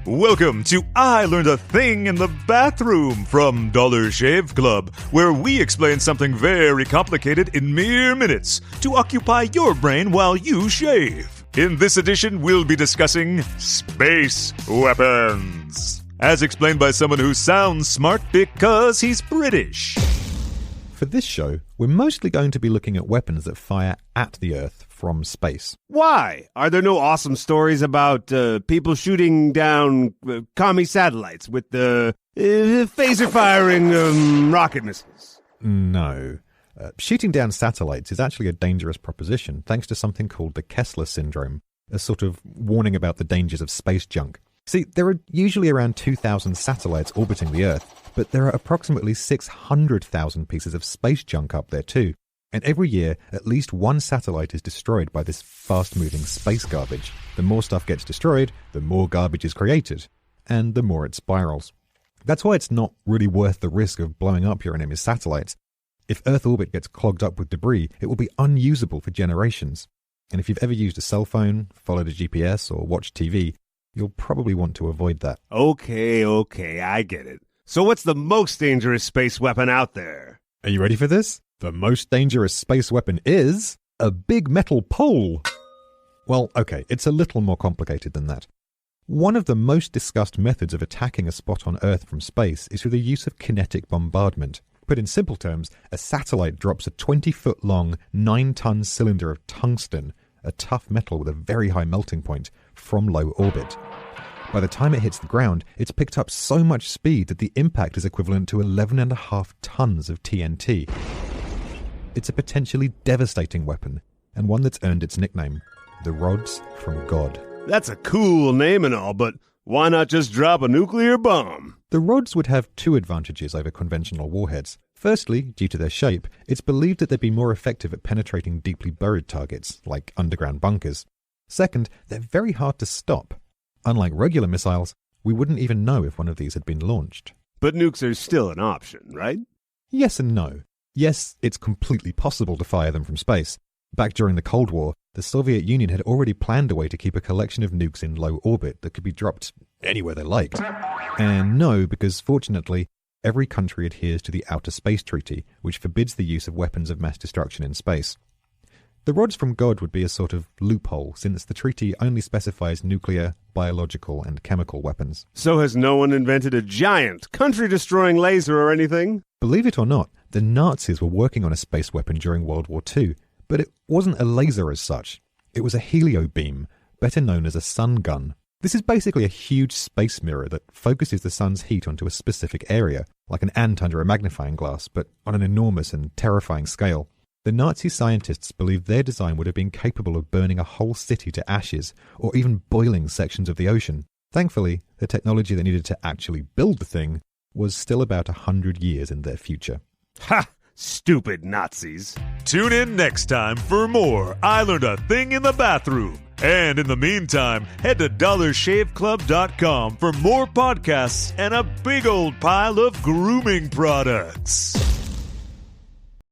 Welcome to I Learned a Thing in the Bathroom from Dollar Shave Club, where we explain something very complicated in mere minutes to occupy your brain while you shave. In this edition, we'll be discussing space weapons, as explained by someone who sounds smart because he's British. For this show, we're mostly going to be looking at weapons that fire at the Earth from space. Why? Are there no awesome stories about people shooting down commie satellites with the phaser-firing rocket missiles? No. Shooting down satellites is actually a dangerous proposition thanks to something called the Kessler syndrome, a sort of warning about the dangers of space junk. See, there are usually around 2,000 satellites orbiting the Earth, but there are approximately 600,000 pieces of space junk up there too. And every year, at least one satellite is destroyed by this fast-moving space garbage. The more stuff gets destroyed, the more garbage is created, and the more it spirals. That's why it's not really worth the risk of blowing up your enemy's satellites. If Earth orbit gets clogged up with debris, it will be unusable for generations. And if you've ever used a cell phone, followed a GPS, or watched TV, you'll probably want to avoid that. Okay, I get it. So what's the most dangerous space weapon out there? Are you ready for this? The most dangerous space weapon is a big metal pole. Well, okay, it's a little more complicated than that. One of the most discussed methods of attacking a spot on Earth from space is through the use of kinetic bombardment. Put in simple terms, a satellite drops a 20-foot-long, 9-ton cylinder of tungsten, a tough metal with a very high melting point, from low orbit. By the time it hits the ground, it's picked up so much speed that the impact is equivalent to 11.5 tons of TNT. It's a potentially devastating weapon, and one that's earned its nickname, the Rods from God. That's a cool name and all, but why not just drop a nuclear bomb? The rods would have two advantages over conventional warheads. Firstly, due to their shape, it's believed that they'd be more effective at penetrating deeply buried targets, like underground bunkers. Second, they're very hard to stop. Unlike regular missiles, we wouldn't even know if one of these had been launched. But nukes are still an option, right? Yes and no. Yes, it's completely possible to fire them from space. Back during the Cold War, the Soviet Union had already planned a way to keep a collection of nukes in low orbit that could be dropped anywhere they liked. And no, because fortunately, every country adheres to the Outer Space Treaty, which forbids the use of weapons of mass destruction in space. The Rods from God would be a sort of loophole, since the treaty only specifies nuclear, biological, and chemical weapons. So has no one invented a giant, country-destroying laser or anything? Believe it or not, the Nazis were working on a space weapon during World War II, but it wasn't a laser as such. It was a helio beam, better known as a sun gun. This is basically a huge space mirror that focuses the sun's heat onto a specific area, like an ant under a magnifying glass, but on an enormous and terrifying scale. The Nazi scientists believed their design would have been capable of burning a whole city to ashes, or even boiling sections of the ocean. Thankfully, the technology that needed to actually build the thing was still about 100 years in their future. Ha! Stupid Nazis. Tune in next time for more I Learned a Thing in the Bathroom. And in the meantime, head to dollarshaveclub.com for more podcasts and a big old pile of grooming products.